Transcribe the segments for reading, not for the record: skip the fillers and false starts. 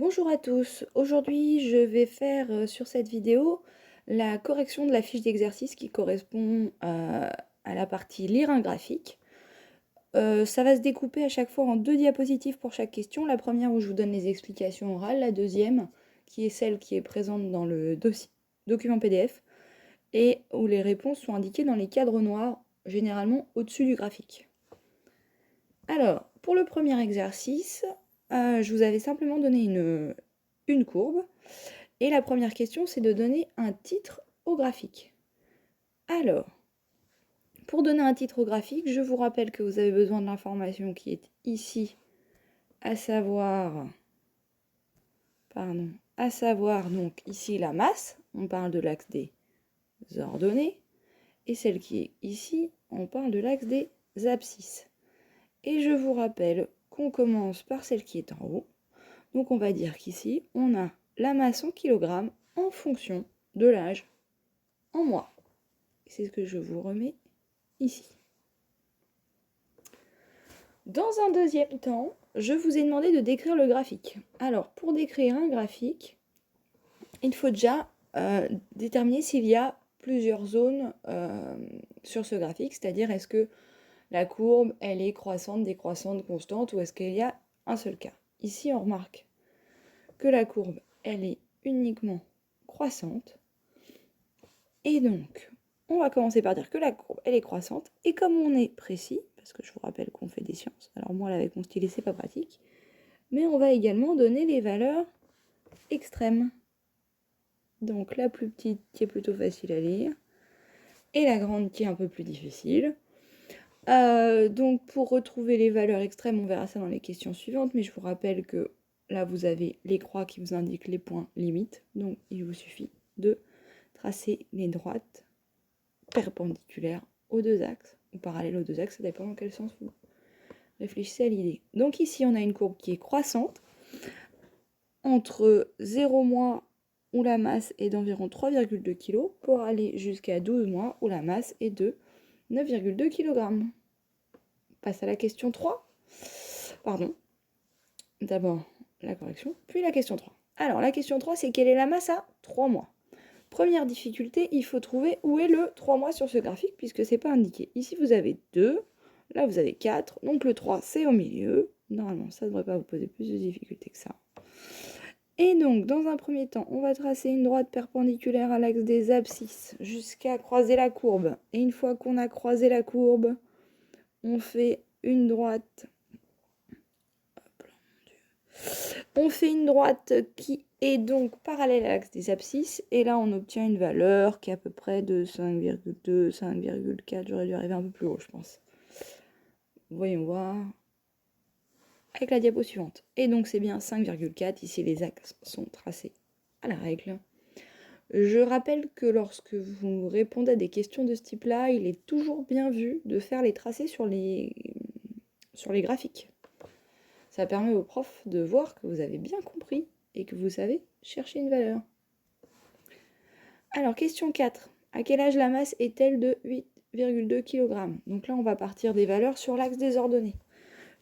Bonjour à tous, aujourd'hui je vais faire sur cette vidéo la correction de la fiche d'exercice qui correspond à la partie lire un graphique. Ça va se découper à chaque fois en 2 diapositives pour chaque question. La première où je vous donne les explications orales, la deuxième qui est celle qui est présente dans le document PDF et où les réponses sont indiquées dans les cadres noirs, généralement au-dessus du graphique. Alors, pour le premier exercice, je vous avais simplement donné une courbe. Et la première question, c'est de donner un titre au graphique. Alors, pour donner un titre au graphique, je vous rappelle que vous avez besoin de l'information qui est ici, à savoir donc ici la masse, on parle de l'axe des ordonnées, et celle qui est ici, on parle de l'axe des abscisses. Et je vous rappelle qu'on commence par celle qui est en haut. Donc on va dire qu'ici, on a la masse en kilogrammes en fonction de l'âge en mois. C'est ce que je vous remets ici. Dans un deuxième temps, je vous ai demandé de décrire le graphique. Alors, pour décrire un graphique, il faut déjà déterminer s'il y a plusieurs zones sur ce graphique, c'est-à-dire est-ce que la courbe, elle est croissante, décroissante, constante, ou est-ce qu'il y a un seul cas. Ici, on remarque que la courbe, elle est uniquement croissante, et donc, on va commencer par dire que la courbe, elle est croissante, et comme on est précis, parce que je vous rappelle qu'on fait des sciences, alors moi, là, avec mon stylet, c'est pas pratique, mais on va également donner les valeurs extrêmes. Donc, la plus petite qui est plutôt facile à lire, et la grande qui est un peu plus difficile. Donc, pour retrouver les valeurs extrêmes, on verra ça dans les questions suivantes, mais je vous rappelle que là, vous avez les croix qui vous indiquent les points limites, donc il vous suffit de tracer les droites perpendiculaires aux deux axes, ou parallèles aux deux axes, ça dépend dans quel sens vous réfléchissez à l'idée. Donc ici, on a une courbe qui est croissante, entre 0 mois où la masse est d'environ 3,2 kg, pour aller jusqu'à 12 mois où la masse est de 9,2 kg. On passe à la question 3. Pardon. D'abord la correction, puis la question 3. Alors, la question 3, c'est quelle est la masse à 3 mois? Première difficulté, il faut trouver où est le 3 mois sur ce graphique, puisque c'est pas indiqué. Ici, vous avez 2, là, vous avez 4, donc le 3, c'est au milieu. Normalement, ça ne devrait pas vous poser plus de difficultés que ça. Et donc, dans un premier temps, on va tracer une droite perpendiculaire à l'axe des abscisses jusqu'à croiser la courbe. Et une fois qu'on a croisé la courbe, on fait une droite. On fait une droite qui est donc parallèle à l'axe des abscisses. Et là, on obtient une valeur qui est à peu près de 5,2, 5,4. J'aurais dû arriver un peu plus haut, je pense. Voyons voir. Avec la diapo suivante. Et donc, c'est bien 5,4. Ici, les axes sont tracés à la règle. Je rappelle que lorsque vous répondez à des questions de ce type-là, il est toujours bien vu de faire les tracés sur les graphiques. Ça permet au prof de voir que vous avez bien compris et que vous savez chercher une valeur. Alors, question 4. À quel âge la masse est-elle de 8,2 kg? Donc là, on va partir des valeurs sur l'axe des ordonnées.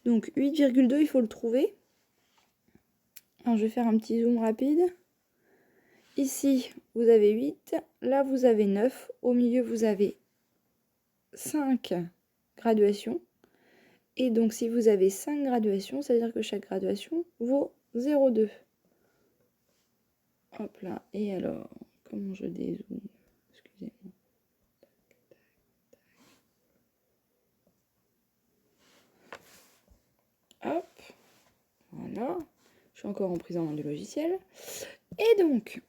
Donc 8,2, il faut le trouver. Alors, je vais faire un petit zoom rapide. Ici, vous avez 8, là vous avez 9, au milieu vous avez 5 graduations. Et donc si vous avez 5 graduations, ça veut dire que chaque graduation vaut 0,2. Hop là, et alors, comment je dézoome? Excusez-moi. Hop, voilà. Je suis encore en prise en main du logiciel. Et donc,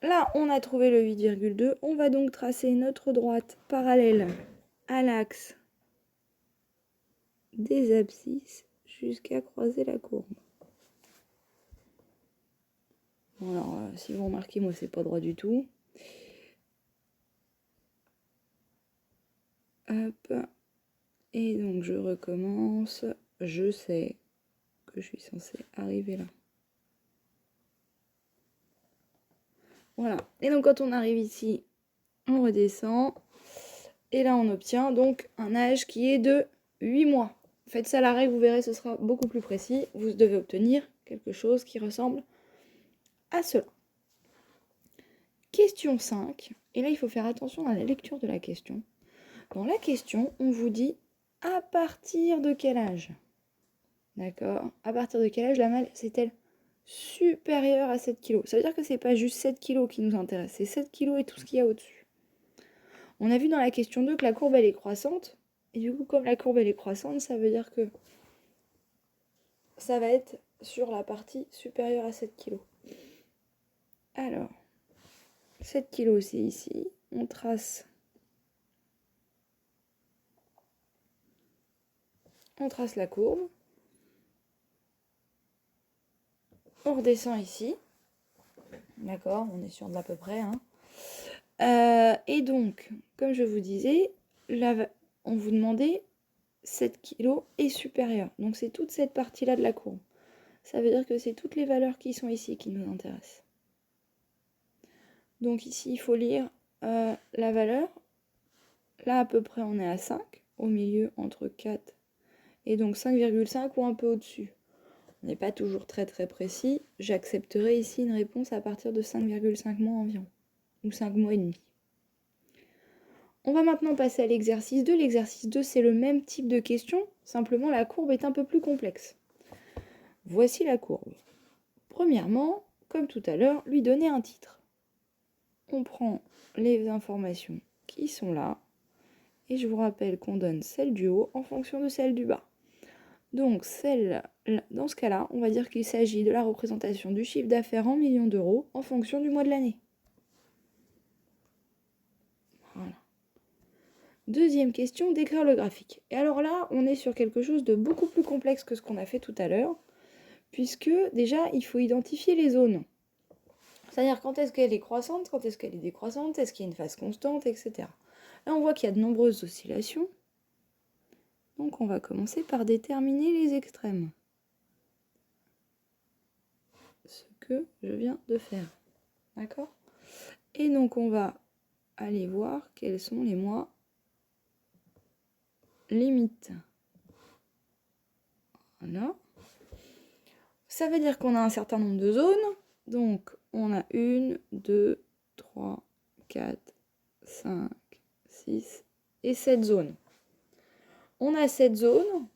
là, on a trouvé le 8,2. On va donc tracer notre droite parallèle à l'axe des abscisses jusqu'à croiser la courbe. Bon, alors, si vous remarquez, moi, c'est pas droit du tout. Hop. Et donc, je recommence. Je sais que je suis censée arriver là. Voilà. Et donc, quand on arrive ici, on redescend. Et là, on obtient donc un âge qui est de 8 mois. Faites ça à la règle, vous verrez, ce sera beaucoup plus précis. Vous devez obtenir quelque chose qui ressemble à cela. Question 5, et là il faut faire attention à la lecture de la question. Dans la question, on vous dit à partir de quel âge? D'accord? À partir de quel âge la malle est-elle supérieure à 7 kg? Ça veut dire que c'est pas juste 7 kg qui nous intéresse, c'est 7 kg et tout ce qu'il y a au-dessus. On a vu dans la question 2 que la courbe elle est croissante, et du coup comme la courbe elle est croissante, ça veut dire que ça va être sur la partie supérieure à 7 kg. Alors, 7 kg c'est ici, on trace la courbe, on redescend ici, d'accord, on est sûr de l'à peu près, hein. Et donc, comme je vous disais, on vous demandait 7 kg et supérieur. Donc c'est toute cette partie-là de la courbe. Ça veut dire que c'est toutes les valeurs qui sont ici qui nous intéressent. Donc ici, il faut lire la valeur. Là, à peu près, on est à 5. Au milieu, entre 4 et donc 5,5 ou un peu au-dessus. On n'est pas toujours très précis. J'accepterai ici une réponse à partir de 5,5 mois environ. Ou 5 mois et demi. On va maintenant passer à l'exercice 2. L'exercice 2, c'est le même type de question, simplement la courbe est un peu plus complexe. Voici la courbe. Premièrement, comme tout à l'heure, lui donner un titre. On prend les informations qui sont là, et je vous rappelle qu'on donne celle du haut en fonction de celle du bas. Donc, dans ce cas-là, on va dire qu'il s'agit de la représentation du chiffre d'affaires en millions d'euros en fonction du mois de l'année. Voilà. Deuxième question, décrire le graphique. Et alors là, on est sur quelque chose de beaucoup plus complexe que ce qu'on a fait tout à l'heure, puisque déjà, il faut identifier les zones. C'est-à-dire quand est-ce qu'elle est croissante, quand est-ce qu'elle est décroissante, est-ce qu'il y a une phase constante, etc. Là, on voit qu'il y a de nombreuses oscillations. Donc, on va commencer par déterminer les extrêmes. Ce que je viens de faire. D'accord? Et donc, on va aller voir quels sont les mois limites. Voilà. Ça veut dire qu'on a un certain nombre de zones. Donc, on a 1, 2, 3, 4, 5, 6 et 7 zones. On a 7 zones.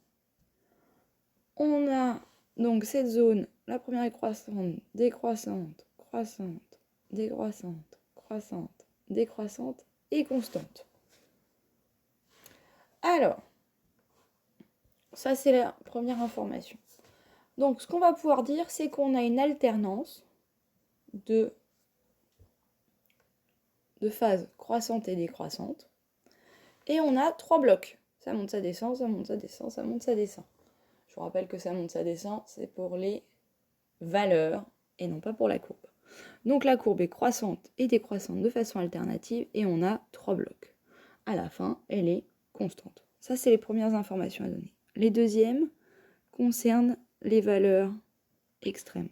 On a donc cette zone, la première est croissante, décroissante, croissante, décroissante, croissante, décroissante et constante. Alors, ça c'est la première information. Donc ce qu'on va pouvoir dire, c'est qu'on a une alternance de phases croissantes et décroissantes. Et on a 3 blocs. Ça monte, ça descend, ça monte, ça descend, ça monte, ça descend. Je vous rappelle que ça monte, ça descend, c'est pour les valeurs et non pas pour la courbe. Donc la courbe est croissante et décroissante de façon alternative et on a 3 blocs. À la fin, elle est constante. Ça, c'est les premières informations à donner. Les deuxièmes concernent les valeurs extrêmes.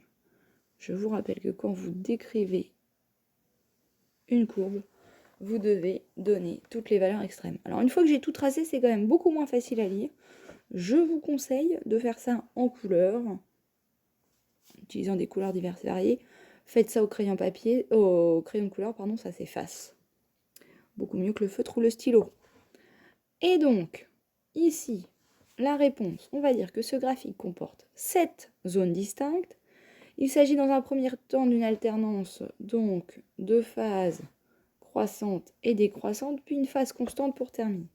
Je vous rappelle que quand vous décrivez une courbe, vous devez donner toutes les valeurs extrêmes. Alors une fois que j'ai tout tracé, c'est quand même beaucoup moins facile à lire. Je vous conseille de faire ça en couleur, utilisant des couleurs diverses et variées. Faites ça au crayon de couleur, pardon, ça s'efface. Beaucoup mieux que le feutre ou le stylo. Et donc, ici, la réponse, on va dire que ce graphique comporte 7 zones distinctes. Il s'agit dans un premier temps d'une alternance, donc, de phases croissantes et décroissantes, puis une phase constante pour terminer.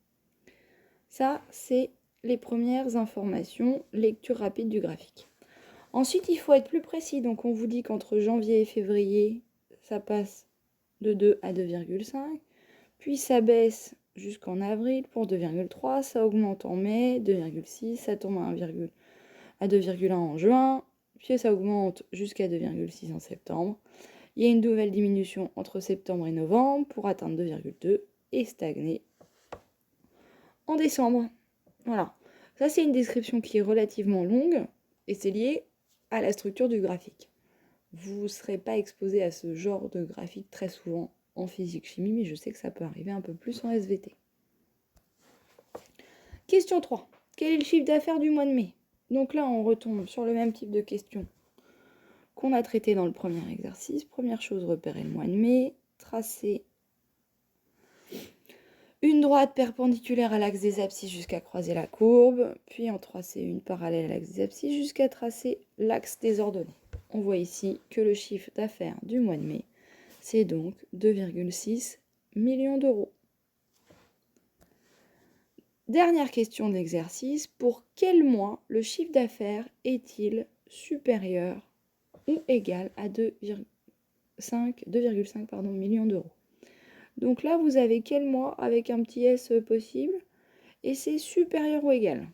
Ça, c'est les premières informations, lecture rapide du graphique. Ensuite, il faut être plus précis. Donc, on vous dit qu'entre janvier et février, ça passe de 2 à 2,5. Puis, ça baisse jusqu'en avril pour 2,3. Ça augmente en mai, 2,6. Ça tombe à 2,1 en juin. Puis, ça augmente jusqu'à 2,6 en septembre. Il y a une nouvelle diminution entre septembre et novembre pour atteindre 2,2 et stagner en décembre. Voilà. Ça, c'est une description qui est relativement longue et c'est lié à la structure du graphique. Vous ne serez pas exposé à ce genre de graphique très souvent en physique-chimie, mais je sais que ça peut arriver un peu plus en SVT. Question 3. Quel est le chiffre d'affaires du mois de mai? Donc là, on retombe sur le même type de question qu'on a traité dans le premier exercice. Première chose, repérer le mois de mai, tracer une droite perpendiculaire à l'axe des abscisses jusqu'à croiser la courbe, puis en tracer une parallèle à l'axe des abscisses jusqu'à tracer l'axe des ordonnées. On voit ici que le chiffre d'affaires du mois de mai, c'est donc 2,6 millions d'euros. Dernière question d'exercice, pour quel mois le chiffre d'affaires est-il supérieur ou égal à 2,5 millions d'euros? Donc là, vous avez quel mois avec un petit s possible et c'est supérieur ou égal.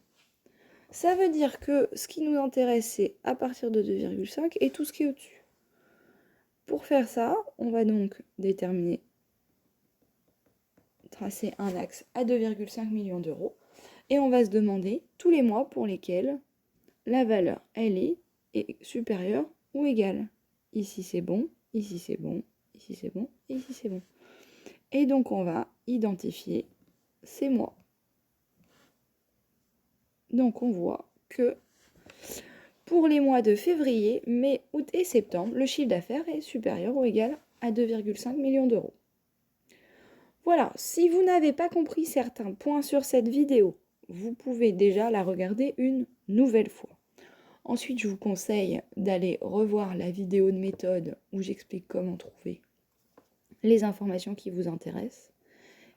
Ça veut dire que ce qui nous intéresse, c'est à partir de 2,5 et tout ce qui est au-dessus. Pour faire ça, on va donc déterminer, tracer un axe à 2,5 millions d'euros et on va se demander tous les mois pour lesquels la valeur, elle est supérieure ou égale. Ici, c'est bon, ici, c'est bon, ici, c'est bon, et ici, c'est bon. Et donc, on va identifier ces mois. Donc, on voit que pour les mois de février, mai, août et septembre, le chiffre d'affaires est supérieur ou égal à 2,5 millions d'euros. Voilà, si vous n'avez pas compris certains points sur cette vidéo, vous pouvez déjà la regarder une nouvelle fois. Ensuite, je vous conseille d'aller revoir la vidéo de méthode où j'explique comment trouver les informations qui vous intéressent.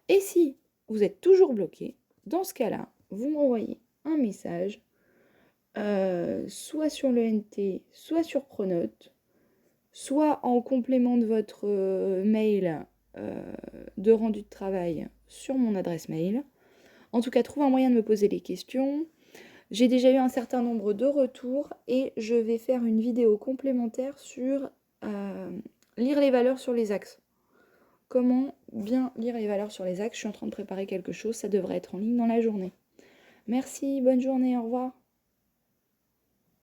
Et si vous êtes toujours bloqué, dans ce cas-là, vous m'envoyez un message, soit sur le NT, soit sur Pronote, soit en complément de votre mail de rendu de travail sur mon adresse mail. En tout cas, trouvez un moyen de me poser les questions. J'ai déjà eu un certain nombre de retours et je vais faire une vidéo complémentaire sur lire les valeurs sur les axes. Comment bien lire les valeurs sur les axes. Je suis en train de préparer quelque chose, ça devrait être en ligne dans la journée. Merci, bonne journée, au revoir.